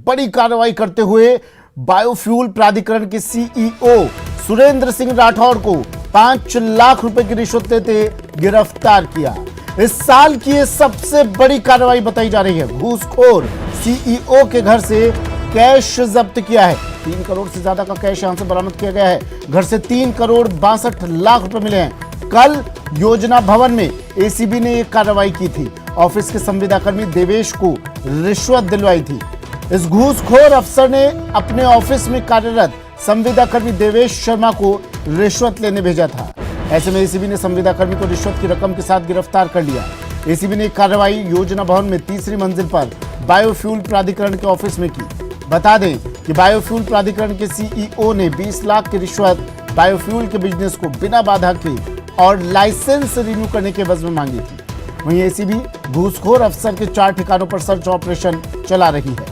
बड़ी कार्रवाई करते हुए बायोफ्यूल प्राधिकरण के सीईओ सुरेंद्र सिंह राठौड़ को 5 लाख रुपए की रिश्वत लेते गिरफ्तार किया। इस साल की यह सबसे बड़ी कार्रवाई बताई जा रही है। घूसखोर सीईओ के घर से कैश जब्त किया है। 3 करोड़ से ज्यादा का कैश यहां से बरामद किया गया है। घर से 3 करोड़ 62 लाख रुपए मिले हैं। कल योजना भवन में एसीबी ने एक कार्रवाई की थी। ऑफिस के संविदाकर्मी देवेश को रिश्वत दिलवाई थी। इस घूसखोर अफसर ने अपने ऑफिस में कार्यरत संविदाकर्मी देवेश शर्मा को रिश्वत लेने भेजा था। ऐसे में एसीबी ने संविदाकर्मी को रिश्वत की रकम के साथ गिरफ्तार कर लिया। एसीबी ने कार्रवाई योजना भवन में 3री मंजिल पर बायोफ्यूल प्राधिकरण के ऑफिस में की। बता दें कि बायोफ्यूल प्राधिकरण के सीईओ ने 20 लाख की रिश्वत बायोफ्यूल के बिजनेस को बिना बाधा के और लाइसेंस रिन्यू करने के एवज में मांगी थी। वहीं एसीबी घूसखोर अफसर के 4 ठिकानों पर सर्च ऑपरेशन चला रही है।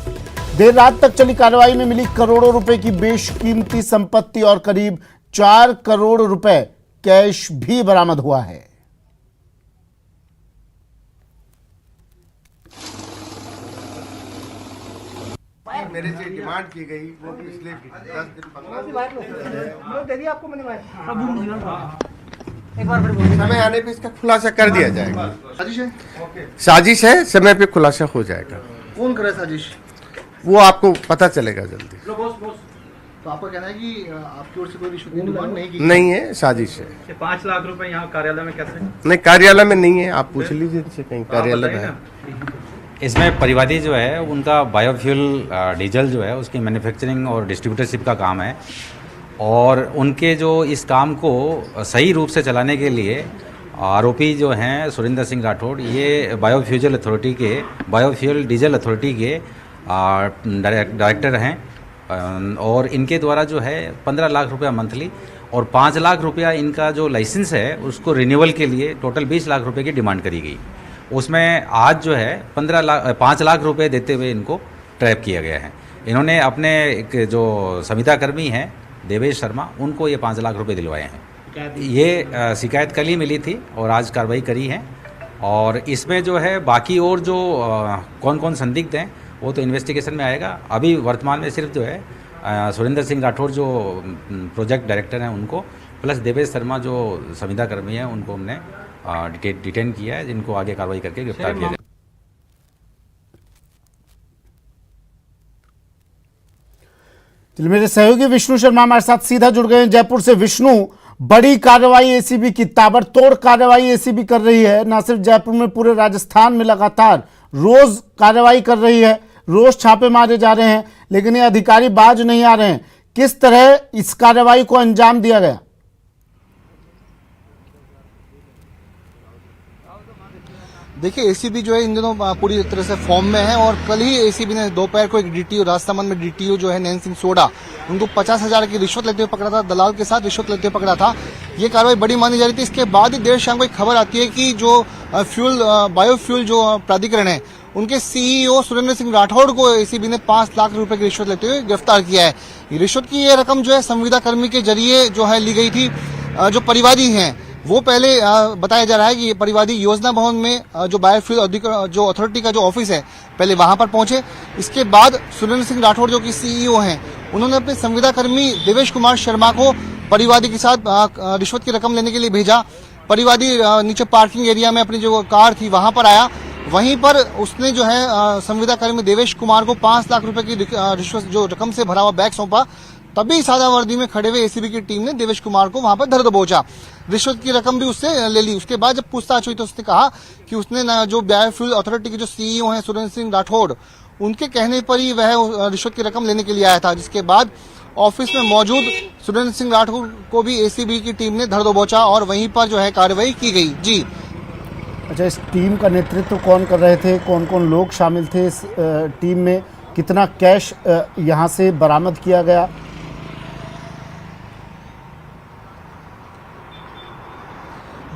देर रात तक चली कार्रवाई में मिली करोड़ों रुपए की बेशकीमती संपत्ति और करीब 4 करोड़ रुपए कैश भी बरामद हुआ है। मेरे से डिमांड की गई वो पिछले 10 दिन 15 दिन आपको मैंने समय आने पे इसका खुलासा कर दिया जाएगा। साजिश है, समय पे खुलासा हो जाएगा। कौन करे साजिश? वो आपको पता चलेगा जल्दी। तो आपका कहना है कि आपकी ओर से कोई रिश्वत की डिमांड नहीं की? नहीं है, साजिश है। 5 लाख रुपए यहाँ कार्यालय में कैसे? नहीं, कार्यालय में नहीं है। आप पूछ लीजिए इनसे, कहीं कार्यालय में है। इसमें परिवादी जो है उनका बायोफ्यूल डीजल जो है उसकी मैन्युफैक्चरिंग और डिस्ट्रीब्यूटरशिप का काम है, और उनके जो इस काम को सही रूप से चलाने के लिए आरोपी जो हैं सुरेंद्र सिंह राठौड़, ये बायोफ्यूल डीजल अथॉरिटी के डायरेक्टर हैं, और इनके द्वारा जो है 15 लाख रुपया मंथली और 5 लाख रुपया इनका जो लाइसेंस है उसको रिन्यूअल के लिए टोटल 20 लाख रुपए की डिमांड करी गई। उसमें आज जो है 5 लाख रुपए देते हुए इनको ट्रैप किया गया है। इन्होंने अपने एक जो संविदाकर्मी हैं देवेश शर्मा, उनको ये 5 लाख रुपए दिलवाए हैं। ये शिकायत कल ही मिली थी और आज कार्रवाई करी है। और इसमें जो है बाकी और जो कौन कौन संदिग्ध हैं वो तो इन्वेस्टिगेशन में आएगा। अभी वर्तमान में सिर्फ जो है सुरेंद्र सिंह राठौड़ जो प्रोजेक्ट डायरेक्टर हैं उनको, प्लस देवेश शर्मा जो संविदाकर्मी हैं उनको हमने डिटेन किया है, जिनको आगे कार्रवाई करके गिरफ्तार किया जाए। चलिए, मेरे सहयोगी विष्णु शर्मा हमारे साथ सीधा जुड़ गए हैं जयपुर से। विष्णु, बड़ी कार्रवाई एसीबी की, ताबड़तोड़ कार्रवाई एसीबी कर रही है। न सिर्फ जयपुर में, पूरे राजस्थान में लगातार रोज कार्रवाई कर रही है, रोज छापे मारे जा रहे हैं, लेकिन ये अधिकारी बाज नहीं आ रहे हैं। किस तरह इस कार्रवाई को अंजाम दिया गया? देखिए, एसीबी जो है इन दिनों पूरी तरह से फॉर्म में है, और कल ही एसीबी ने दोपहर को एक डीटीओ राजसमंद में डीटीओ जो है नैन सिंह सोडा, उनको 50,000 की रिश्वत लेते हुए पकड़ा था। दलाल के साथ रिश्वत लेते हुए पकड़ा था। ये कार्रवाई बड़ी मानी जा रही थी। इसके बाद ही देर शाम को एक खबर आती है कि जो बायोफ्यूल जो प्राधिकरण है उनके सीईओ सुरेंद्र सिंह राठौड़ को एसीबी ने 5 लाख रुपए की रिश्वत लेते हुए गिरफ्तार किया है। रिश्वत की ये रकम जो है संविदाकर्मी के जरिए जो है ली गई थी। जो परिवादी हैं वो पहले बताया जा रहा है कि परिवादी योजना भवन में जो बायोफ्यूल जो अथॉरिटी का जो ऑफिस है पहले वहां पर पहुंचे। इसके बाद सुरेंद्र सिंह राठौड़ जो कि सीईओ हैं, उन्होंने अपने संविदाकर्मी देवेश कुमार शर्मा को परिवादी के साथ रिश्वत की रकम लेने के लिए भेजा। परिवादी नीचे पार्किंग एरिया में अपनी जो कार थी वहां पर आया। वहीं पर उसने जो है संविदाकर्मी देवेश कुमार को 5 लाख रुपए की रिश्वत जो रकम से भरा हुआ बैग सौंपा। तभी सादा वर्दी में खड़े हुए एसीबी की टीम ने देवेश कुमार को वहां पर धर दबोचा। रिश्वत की रकम भी उससे ले ली। उसके बाद जब पूछताछ हुई तो उसने कहा कि उसने जो बायोफ्यूल अथॉरिटी के जो सीईओ हैं सुरेंद्र सिंह राठौड़, उनके कहने पर ही वह रिश्वत की रकम लेने के लिए आया था। जिसके बाद ऑफिस में मौजूद सुरेंद्र सिंह राठौड़ को भी एसीबी की टीम ने धर दबोचा और वहीं पर जो है कार्रवाई की गई। जी, अच्छा, इस टीम का नेतृत्व कौन कर रहे थे? कौन कौन लोग शामिल थे इस टीम में? कितना कैश यहां से बरामद किया गया?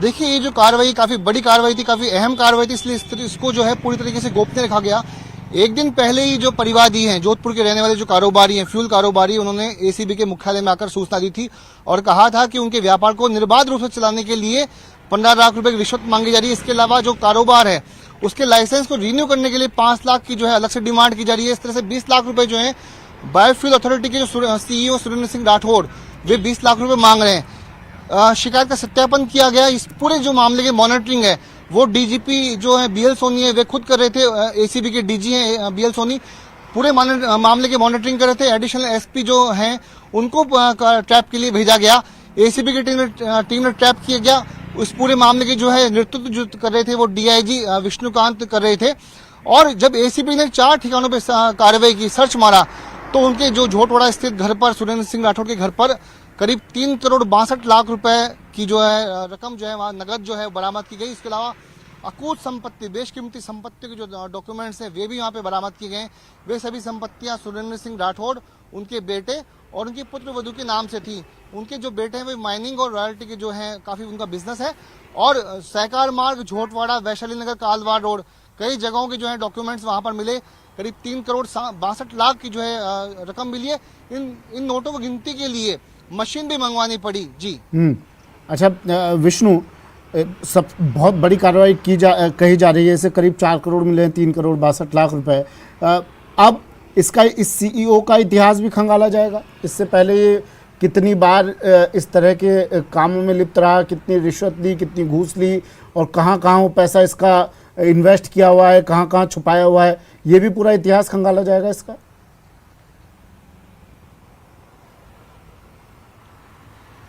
देखिए, ये जो कार्रवाई काफी बड़ी कार्रवाई थी, काफी अहम कार्रवाई थी, इसलिए इसको जो है पूरी तरीके से गोपनीय रखा गया। एक दिन पहले ही जो परिवादी हैं, जोधपुर के रहने वाले जो कारोबारी हैं, फ्यूल कारोबारी, उन्होंने एसीबी के मुख्यालय में आकर सूचना दी थी और कहा था कि उनके व्यापार को निर्बाध रूप से चलाने के लिए 15 लाख रुपए की रिश्वत मांगी जा रही है। इसके अलावा जो कारोबार है उसके लाइसेंस को रिन्यू करने के लिए 5 लाख की जो है अलग से डिमांड की जा रही है। इस तरह से 20 लाख रुपए जो है बायोफ्यूल अथॉरिटी के जो सीईओ सुरेंद्र सिंह राठौड़ वे 20 लाख रुपए मांग रहे हैं। शिकायत का सत्यापन किया गया। इस पूरे जो मामले की मॉनिटरिंग है वो डीजीपी जो है बीएल सोनी है वे खुद कर रहे थे। एसीबी के डीजी हैं बीएल सोनी, पूरे मामले की मॉनिटरिंग कर रहे थे। एडिशनल एसपी जो हैं उनको ट्रैप के लिए भेजा गया। एसीबी की टीम ने ट्रैप किया गया। उस पूरे मामले के जो है नेतृत्व जो कर रहे थे वो डीआईजी विष्णुकांत कर रहे थे। और जब एसीबी ने 4 ठिकानों पर कार्रवाई की, सर्च मारा, तो उनके जो झोटवाड़ा स्थित घर पर, सुरेंद्र सिंह राठौड़ के घर पर करीब 3 करोड़ 62 लाख रुपए की जो है रकम जो है वहां नगद जो है बरामद की गई। इसके अलावा अकूत संपत्ति, बेशकीमती संपत्ति के जो डॉक्यूमेंट्स हैं वे भी वहां पे बरामद किए गए। वे सभी संपत्तियां सुरेंद्र सिंह राठौड़, उनके बेटे और उनकी पुत्र वधू के नाम से थी। उनके जो बेटे हैं वे माइनिंग और रॉयल्टी के जो है काफी उनका बिजनेस है। और सहकार मार्ग, झोटवाड़ा, वैशाली नगर, कालवाड़ रोड, कई जगहों के जो है डॉक्यूमेंट्स वहां पर मिले। करीब 3 करोड़ 62 लाख की जो है रकम मिली है। इन नोटों की गिनती के लिए मशीन भी मंगवानी पड़ी। जी अच्छा विष्णु, सब बहुत बड़ी कार्रवाई कही जा रही है। इसे करीब 4 करोड़ मिले हैं, 3 करोड़ 62 लाख रुपए। अब इस सीईओ का इतिहास भी खंगाला जाएगा। इससे पहले ये कितनी बार इस तरह के कामों में लिप्त रहा, कितनी रिश्वत ली, कितनी घूस ली और कहाँ कहाँ वो पैसा इसका इन्वेस्ट किया हुआ है, कहाँ कहाँ छुपाया हुआ है, ये भी पूरा इतिहास खंगाला जाएगा इसका।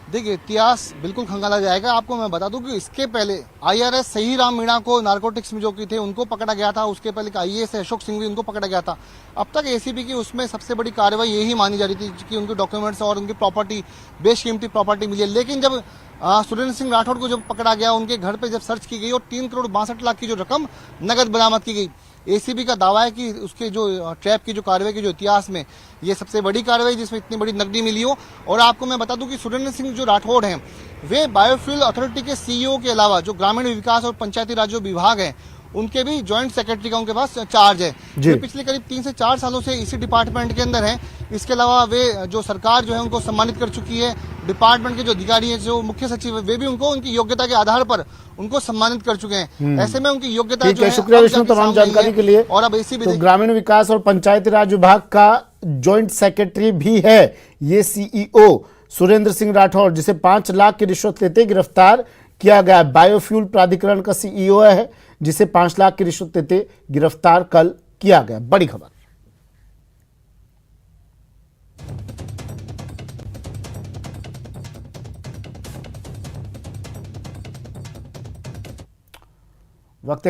देखिए, इतिहास बिल्कुल खंगाला जाएगा। आपको मैं बता दूं कि इसके पहले आईआरएस सही राम मीणा को नारकोटिक्स में जो की थे उनको पकड़ा गया था। उसके पहले आईएएस अशोक सिंह भी उनको पकड़ा गया था। अब तक एसीबी की उसमें सबसे बड़ी कार्रवाई यही मानी जा रही थी कि उनके डॉक्यूमेंट्स और उनकी प्रॉपर्टी, बेशकीमती प्रॉपर्टी मिली है। लेकिन जब सुरेंद्र सिंह राठौड़ को जब पकड़ा गया, उनके घर पे जब सर्च की गई और 3 करोड़ 62 लाख की जो रकम नगद बरामद की गई, एसीबी का दावा है कि उसके जो ट्रैप की जो कार्रवाई के जो इतिहास में ये सबसे बड़ी कार्रवाई जिसमें इतनी बड़ी नकदी मिली हो। और आपको मैं बता दूं कि सुरेंद्र सिंह जो राठौड़ हैं वे बायोफ्यूल अथॉरिटी के सीईओ के अलावा जो ग्रामीण विकास और पंचायती राज जो विभाग है उनके भी जॉइंट सेक्रेटरी का उनके पास चार्ज है। वे पिछले करीब 3 से 4 सालों से इसी डिपार्टमेंट के अंदर हैं। इसके अलावा वे जो सरकार जो है उनको सम्मानित कर चुकी है। डिपार्टमेंट के जो अधिकारी हैं, जो मुख्य सचिव है, वे भी उनको उनकी योग्यता के आधार पर उनको सम्मानित कर चुके हैं। ऐसे में उनकी योग्यता जो है, शुक्रिया विष्णु तमाम जानकारी के लिए। और अब एसीबी तो ग्रामीण विकास और पंचायती राज विभाग का जॉइंट सेक्रेटरी भी है ये सीईओ सुरेंद्र सिंह राठौड़, जिसे 5 लाख की रिश्वत लेते गिरफ्तार किया गया। बायोफ्यूल प्राधिकरण का सीईओ है जिसे 5 लाख की रिश्वत लेते गिरफ्तार कल किया गया। बड़ी खबर।